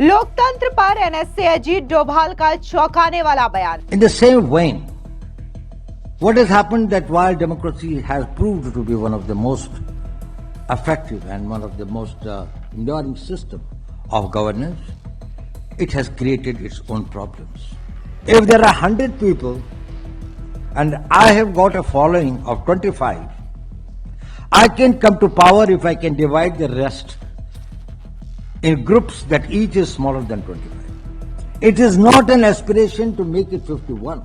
लोकतंत्र पर एनएसए अजीत डोभाल का चौंकाने वाला बयान। In the same vein, what has happened that while democracy has proved to be one of the most effective and one of the most enduring system of governance, it has created its own problems. If there are 100 people and I have got a following of 25, I can come to power if I can divide the rest in groups that each is smaller than 25. It is not an aspiration to make it 51,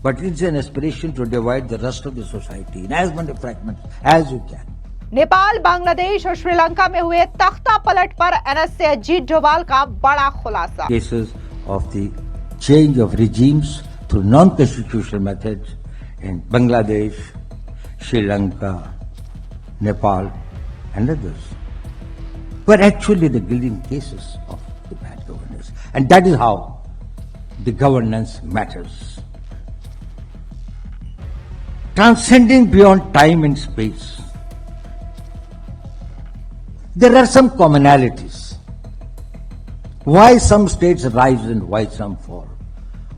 but it's an aspiration to divide the rest of the society in as many fragments as you can. Nepal, Bangladesh और श्रीलंका में हुए तख्ता पलट पर NSA Ajit Doval का बड़ा खुलासा। Cases of the change of regimes through non-constitutional methods in Bangladesh, Sri Lanka, Nepal, and others were actually the gilding cases of the bad governance, and that is how the governance matters. Transcending beyond time and space, there are some commonalities. Why some states rise and why some fall?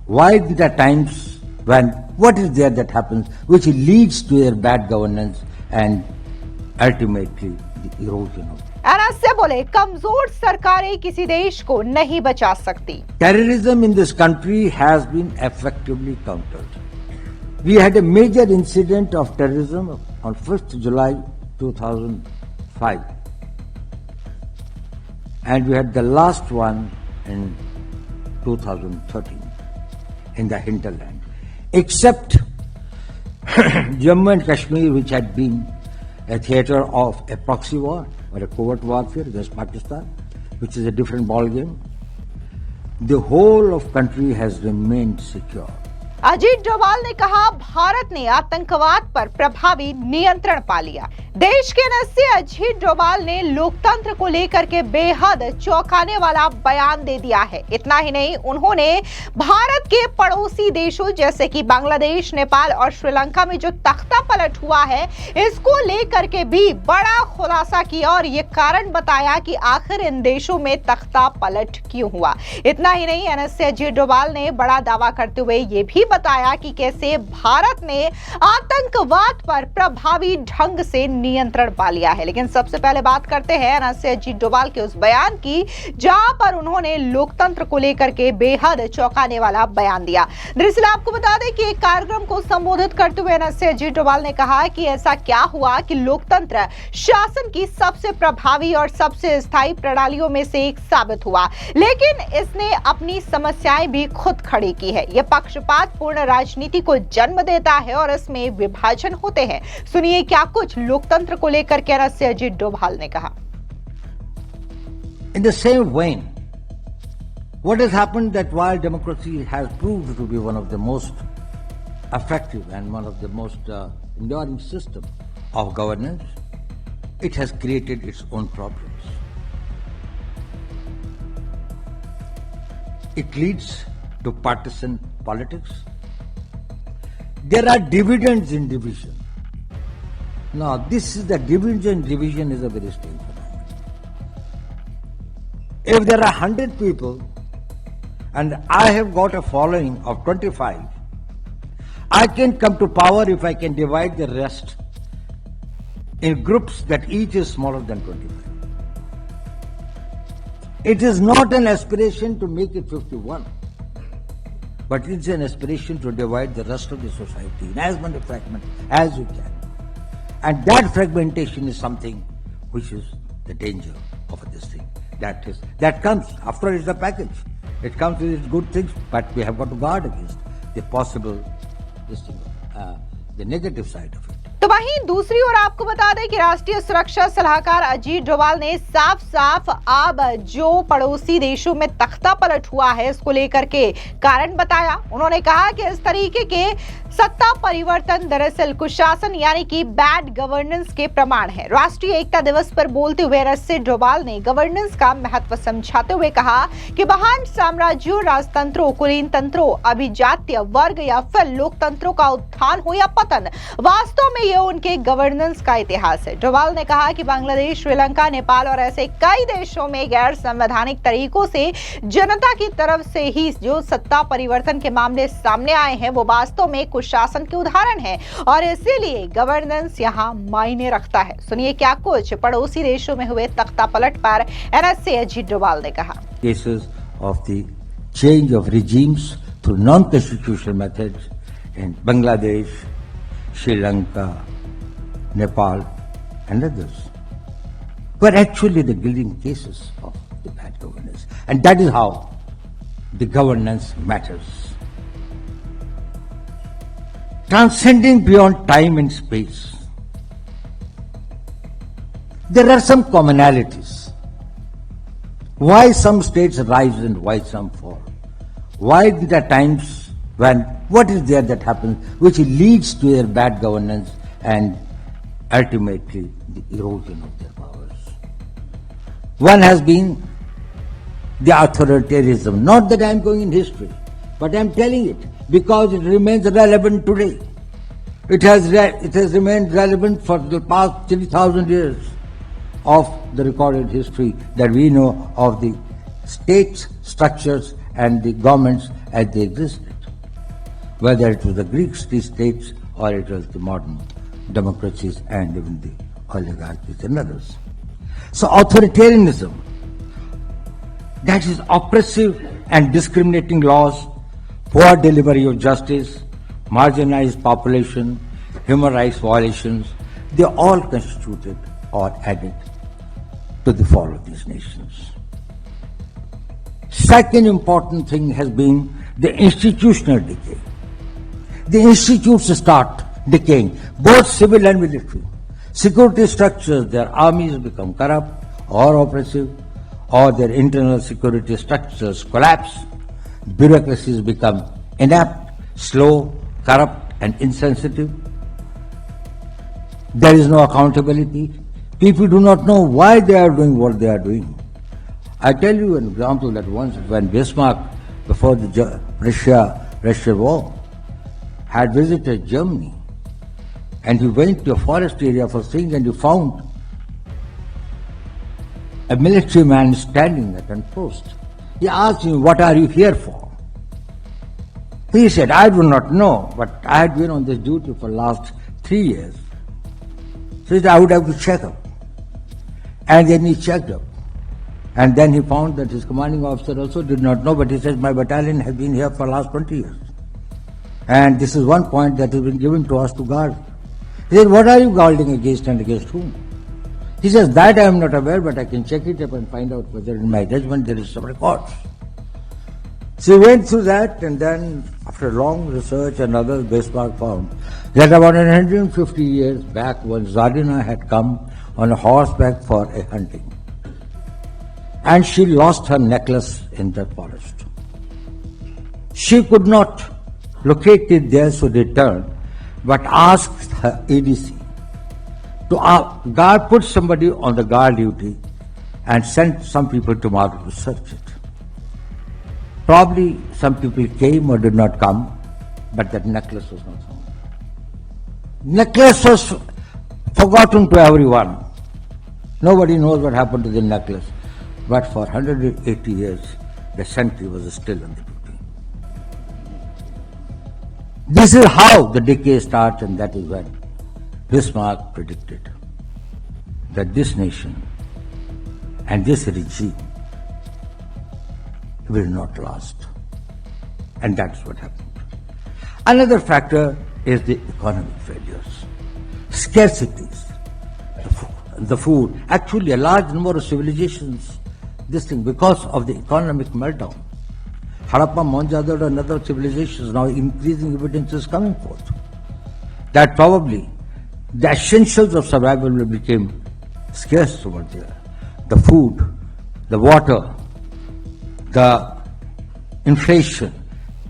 Why there are times when what is there that happens which leads to their bad governance and ultimately the erosion of it? NSA बोले कमजोर सरकारें किसी देश को नहीं बचा सकती। Terrorism in this country has been effectively countered. We had a major incident of terrorism on 1st July 2005. And we had the last one in 2013 in the hinterland. Except Jammu and Kashmir, which had been a theatre of a proxy war or a covert warfare against Pakistan, which is a different ballgame, the whole of country has remained secure. Ajit Doval ने कहा भारत ने आतंकवाद पर प्रभावी नियंत्रण पा लिया। देश के एनएसए अजीत डोभाल ने लोकतंत्र को लेकर के बेहद चौंकाने वाला बयान दे दिया है। इतना ही नहीं, उन्होंने भारत के पड़ोसी देशों जैसे कि बांग्लादेश, नेपाल और श्रीलंका में जो तख्ता पलट हुआ है, इसको लेकर के भी बड़ा खुलासा किया और ये कारण बताया कि आखिर इन देशों में तख्ता पलट क्यों हुआ। इतना ही नहीं, एनएसए अजीत डोभाल ने बड़ा दावा करते हुए ये भी बताया कि कैसे भारत ने आतंकवाद पर प्रभावी ढंग से नियंत्रण पा लिया है। लेकिन सबसे पहले बात करते हैं एनएसए अजीत डोभाल के उस बयान की जहां पर उन्होंने लोकतंत्र को लेकर के बेहद चौंकाने वाला बयान दिया। दरअसल आपको बता दें कि एक कार्यक्रम को संबोधित करते हुए एनएसए अजीत डोभाल ने कहा कि ऐसा क्या हुआ कि लोकतंत्र शासन की सबसे प्रभावी और सबसे स्थायी प्रणालियों में से एक साबित हुआ, लेकिन इसने अपनी समस्याएं भी खुद खड़ी की है। यह पक्षपात पूर्ण राजनीति को जन्म देता है और इसमें विभाजन होते हैं। सुनिए क्या कुछ लोकतंत्र को लेकर के एनएसए अजीत डोभाल ने कहा। In the same vein, what has happened that while democracy has proved to be one of the most effective and one of the most enduring system of governance, it has created its own problems. It leads to partisan politics. There are dividends in division. Now, this is the division is a very strange phenomenon. If there are 100 people and I have got a following of 25, I can come to power if I can divide the rest in groups that each is smaller than 25. It is not an aspiration to make it 51, but it's an aspiration to divide the rest of the society in as many fragments as you can. And that fragmentation is something which is the danger of this thing. That comes, after all, it's a package. It comes with its good things, but we have got to guard against the possible, the negative side of it. तो वहीं दूसरी ओर आपको बता दें कि राष्ट्रीय सुरक्षा सलाहकार अजीत डोभाल ने साफ साफ अब जो पड़ोसी देशों में तख्ता पलट हुआ है इसको लेकर के कारण बताया। उन्होंने कहा कि इस तरीके के सत्ता परिवर्तन दरअसल कुशासन यानी कि बैड गवर्नेंस के प्रमाण है। राष्ट्रीय एकता दिवस पर बोलते हुए एनएसए डोभाल ने गवर्नेंस का महत्व समझाते हुए कहा कि महान साम्राज्यों, राजतंत्रों, कुलीन तंत्रों, अभिजात्य वर्ग या फिर लोकतंत्रों का उत्थान हो या पतन, वास्तव में ये उनके गवर्नेंस का इतिहास है। डोभाल ने कहा कि बांग्लादेश, श्रीलंका, नेपाल और ऐसे कई देशों में गैर संवैधानिक तरीकों से जनता की तरफ से ही जो सत्ता परिवर्तन के मामले सामने आए हैं वो वास्तव में शासन के उदाहरण है और इसीलिए गवर्नेंस यहाँ मायने रखता है। सुनिए क्या कुछ पड़ोसी देशों में हुए तख्ता पलट पर एनएसए अजीत डोभाल ने कहा। Cases of the change of regimes through non-constitutional methods in Bangladesh, Sri Lanka, Nepal and others were actually the gilding cases of the bad governance, and that is how the governance matters. Transcending beyond time and space, there are some commonalities. Why some states rise and why some fall? Why there are times when what is there that happens which leads to their bad governance and ultimately the erosion of their powers? One has been the authoritarianism. Not that I am going in history, but I am telling it because it remains relevant today. It has remained relevant for the past 3,000 years of the recorded history that we know of the states, structures and the governments as they existed. Whether it was the Greek states or it was the modern democracies and even the oligarchies and others. So authoritarianism, that is oppressive and discriminating laws, poor delivery of justice, marginalized population, human rights violations, they all constituted or added to the fall of these nations. Second important thing has been the institutional decay. The institutes start decaying, both civil and military. Security structures, their armies become corrupt or oppressive, or their internal security structures collapse. Bureaucracies become inept, slow, corrupt and insensitive. There is no accountability. People do not know why they are doing what they are doing. I tell you an example that once when Bismarck, before the Russia war, had visited Germany and he went to a forest area for things and he found a military man standing at a post. He asked him, "What are you here for?" He said, "I do not know, but I had been on this duty for the last 3 years. So he said, I would have to check up. And then he checked up. And then he found that his commanding officer also did not know, but he said, "My battalion has been here for the last 20 years. And this is one point that has been given to us to guard." He said, "What are you guarding against and against whom?" He says, "That I am not aware, but I can check it up and find out whether in my judgment there is some records." So he went through that, and then after long research and others, Bismarck found that about 150 years back when Zardina had come on a horseback for a hunting, and she lost her necklace in the forest. She could not locate it there, so returned, but asked her ADC to put somebody on the guard duty and sent some people tomorrow to search it. Probably some people came or did not come, but that necklace was not found. Necklace was forgotten to everyone. Nobody knows what happened to the necklace. But for 180 years, the sentry was still on the duty. This is how the decay starts, and that is when Bismarck predicted that this nation and this regime will not last. And that's what happened. Another factor is the economic failures, scarcities, the food. Actually, a large number of civilizations, this thing, because of the economic meltdown. Harappa, Mohenjo-daro and other civilizations, now increasing evidence is coming forth that probably the essentials of survival will become scarce over there. The food, the water, the inflation,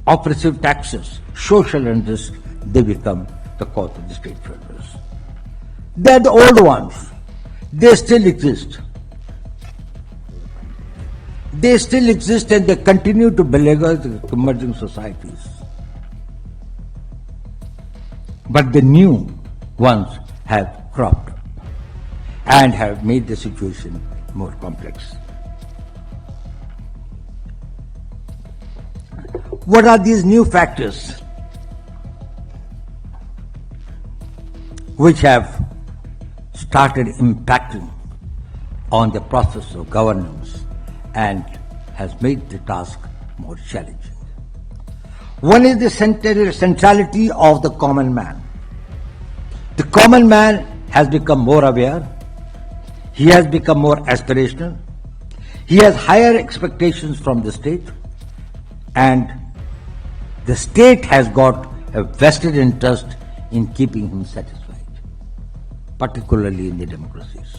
oppressive taxes, social unrest, they become the cause of the state failures. They're the old ones. They still exist. They still exist and they continue to beleaguer the emerging societies. But the new ones have cropped up and have made the situation more complex. What are these new factors which have started impacting on the process of governance and has made the task more challenging? One is the centrality of the common man. The common man has become more aware. He has become more aspirational. He has higher expectations from the state, and the state has got a vested interest in keeping him satisfied, particularly in the democracies.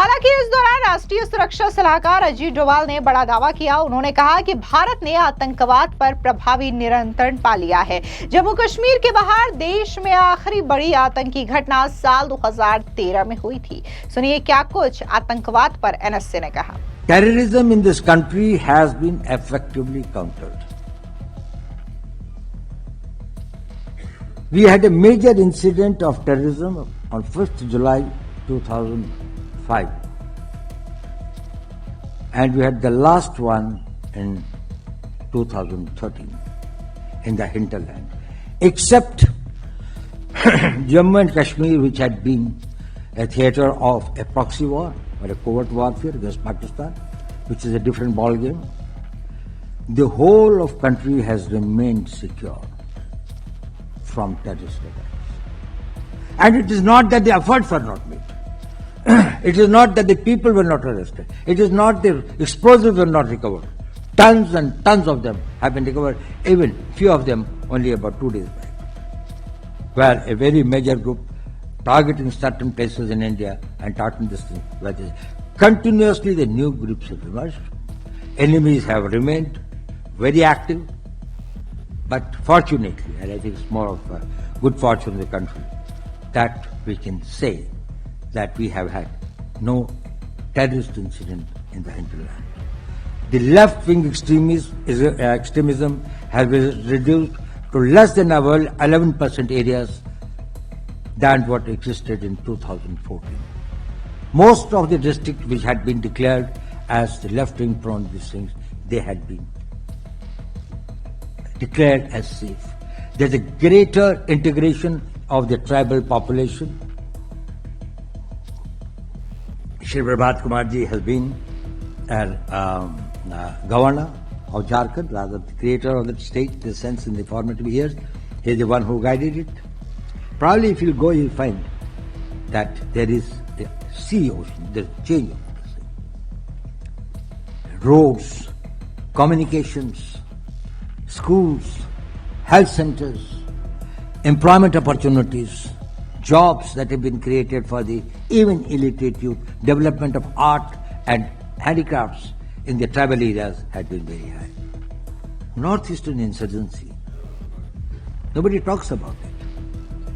हालांकि इस दौरान राष्ट्रीय सुरक्षा सलाहकार अजीत डोभाल ने बड़ा दावा किया। उन्होंने कहा कि भारत ने आतंकवाद पर प्रभावी नियंत्रण पा लिया है। जम्मू कश्मीर के बाहर देश में आखिरी बड़ी आतंकी घटना साल 2013 में हुई थी। सुनिए क्या कुछ आतंकवाद पर एनएसए ने कहा। Terrorism in this country has been effectively countered. We had a major incident of terrorism on 1st July 2005, and we had the last one in 2013 in the hinterland, except Jammu and Kashmir, which had been a theatre of a proxy war or a covert warfare against Pakistan, which is a different ball game. The whole of country has remained secure from terrorist attacks. And it is not that the efforts were not made. It is not that the people were not arrested. It is not the explosives were not recovered. Tons and tons of them have been recovered, even few of them only about 2 days back, where a very major group targeting certain places in India and targeting this thing. Continuously the new groups have emerged. Enemies have remained very active. But fortunately, and I think it's more of a good fortune in the country, that we can say that we have had no terrorist incident in the hinterland. The left-wing extremism has been reduced to less than 11% areas than what existed in 2014. Most of the districts which had been declared as the left-wing prone districts, they had been declared as safe. There's a greater integration of the tribal population. Shri Prabhat Kumar ji has been governor of Jharkhand, rather the creator of the state, in the sense in the formative years. He is the one who guided it. Probably if you go, you'll find that there is a sea ocean, there's change of the sea. Roads, communications, schools, health centers, employment opportunities, jobs that have been created for the even illiterate youth, development of art and handicrafts in the tribal areas had been very high. Northeastern insurgency, nobody talks about it.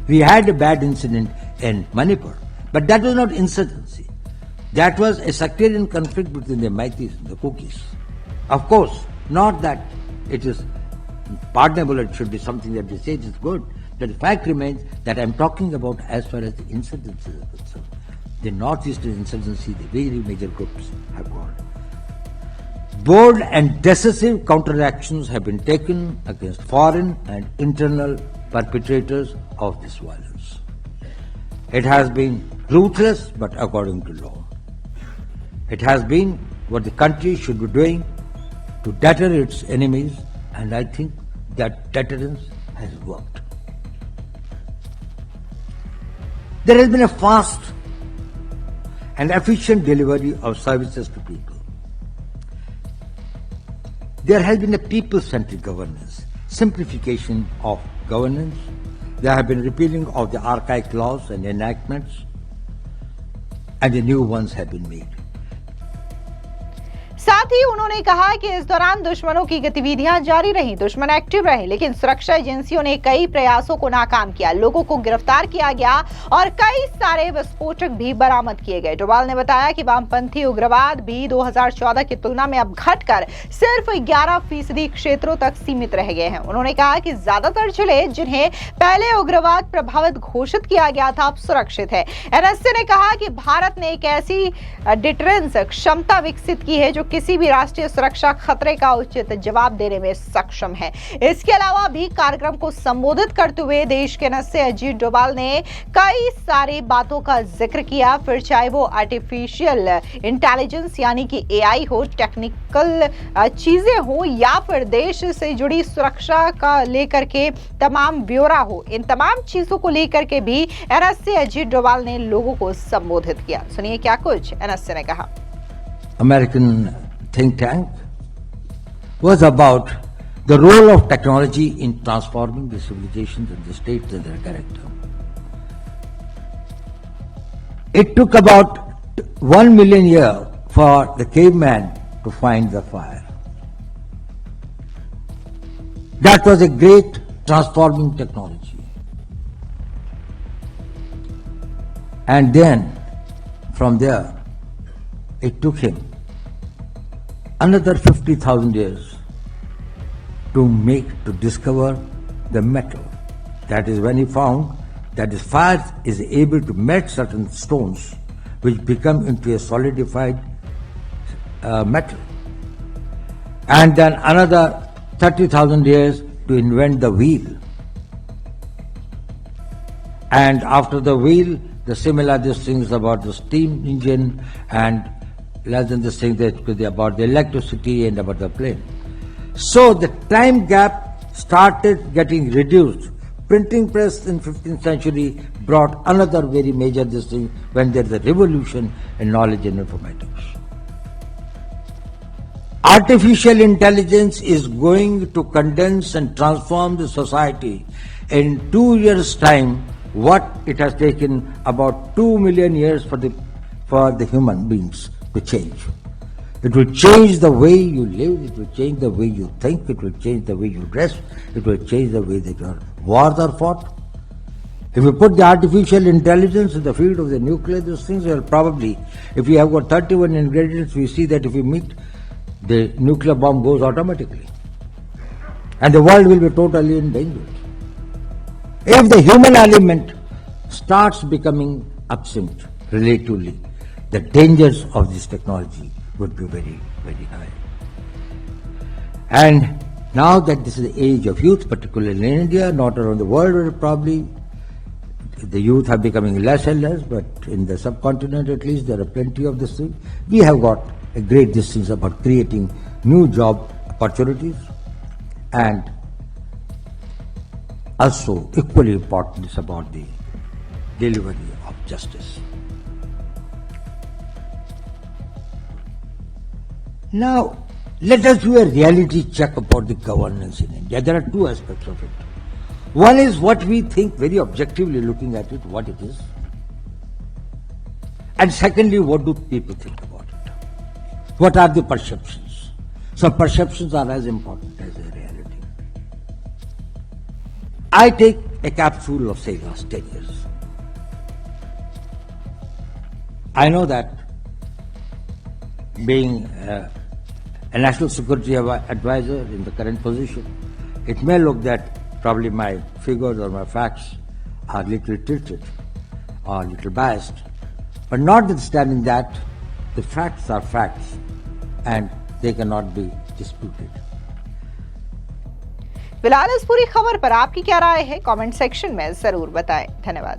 We had a bad incident in Manipur, but that was not insurgency. That was a sectarian conflict between the Meiteis and the Kukis. Of course, not that it is pardonable, it should be something that they say is good. But the fact remains that I am talking about as far as the insurgency is concerned. The northeastern insurgency, the very major groups have gone. Bold and decisive counteractions have been taken against foreign and internal perpetrators of this violence. It has been ruthless but according to law. It has been what the country should be doing to deter its enemies, and I think that deterrence has worked. There has been a fast and efficient delivery of services to people. There has been a people-centric governance, simplification of governance. There have been repealing of the archaic laws and enactments, and the new ones have been made. साथ ही उन्होंने कहा कि इस दौरान दुश्मनों की गतिविधियां जारी रही, दुश्मन एक्टिव रहे, लेकिन सुरक्षा एजेंसियों ने कई प्रयासों को नाकाम किया, लोगों को गिरफ्तार किया गया और कई सारे विस्फोटक भी बरामद किए गए। डोभाल ने बताया कि वामपंथी उग्रवाद भी 2014 की तुलना में अब घटकर सिर्फ 11% क्षेत्रों तक सीमित रह गए हैं। उन्होंने कहा कि ज्यादातर जिले जिन्हें पहले उग्रवाद प्रभावित घोषित किया गया था अब सुरक्षित है। एनएसए ने कहा कि भारत ने एक ऐसी डिटरेंस क्षमता विकसित की है जो किसी भी राष्ट्रीय सुरक्षा खतरे का उचित जवाब देने में सक्षम है। इसके अलावा भी कार्यक्रम को संबोधित करते हुए देश के एनएसए अजीत डोभाल ने कई सारी बातों का जिक्र किया, फिर चाहे वो आर्टिफिशियल इंटेलिजेंस यानी कि एआई हो, टेक्निकल चीजें हो या फिर देश से जुड़ी सुरक्षा का लेकर के तमाम ब्यौरा हो, इन तमाम चीजों को लेकर के भी एनएसए अजीत डोभाल ने लोगों को संबोधित किया। सुनिए क्या कुछ एनएसए ने कहा। American think tank was about the role of technology in transforming the civilizations and the states and their character. It took about 1 million years for the caveman to find the fire. That was a great transforming technology. And then, from there, it took him another 50,000 years to discover the metal. That is when he found that the fire is able to melt certain stones which become into a solidified metal. And then another 30,000 years to invent the wheel. And after the wheel, the similar things about the steam engine, and less than this thing that could be about the electricity and about the plane. So the time gap started getting reduced. Printing press in 15th century brought another very major thing when there is a revolution in knowledge and informatics. Artificial intelligence is going to condense and transform the society in 2 years' time. What it has taken about 2 million years for the human beings to change. It will change the way you live, it will change the way you think, it will change the way you dress, it will change the way that your wars are fought. If you put the artificial intelligence in the field of the nuclear, these things will probably, if you have got 31 ingredients, we see that if you meet, the nuclear bomb goes automatically. And the world will be totally endangered. If the human element starts becoming absent relatively, the dangers of this technology would be very, very high. And now that this is the age of youth, particularly in India, not around the world, where probably the youth are becoming less and less, but in the subcontinent at least, there are plenty of this thing. We have got a great distance about creating new job opportunities, and also equally important is about the delivery of justice. Now, let us do a reality check about the governance in India. There are two aspects of it. One is what we think very objectively looking at it, what it is. And secondly, what do people think about it? What are the perceptions? So perceptions are as important as the reality. I take a capsule of, say, last 10 years. I know that being a national security advisor in the current position, it may look that probably my figures or my facts are little tilted or little biased. But notwithstanding that, the facts are facts and they cannot be disputed. फिलहाल इस पूरी खबर पर आपकी क्या राय है, comment section में जरूर बताएं। धन्यवाद।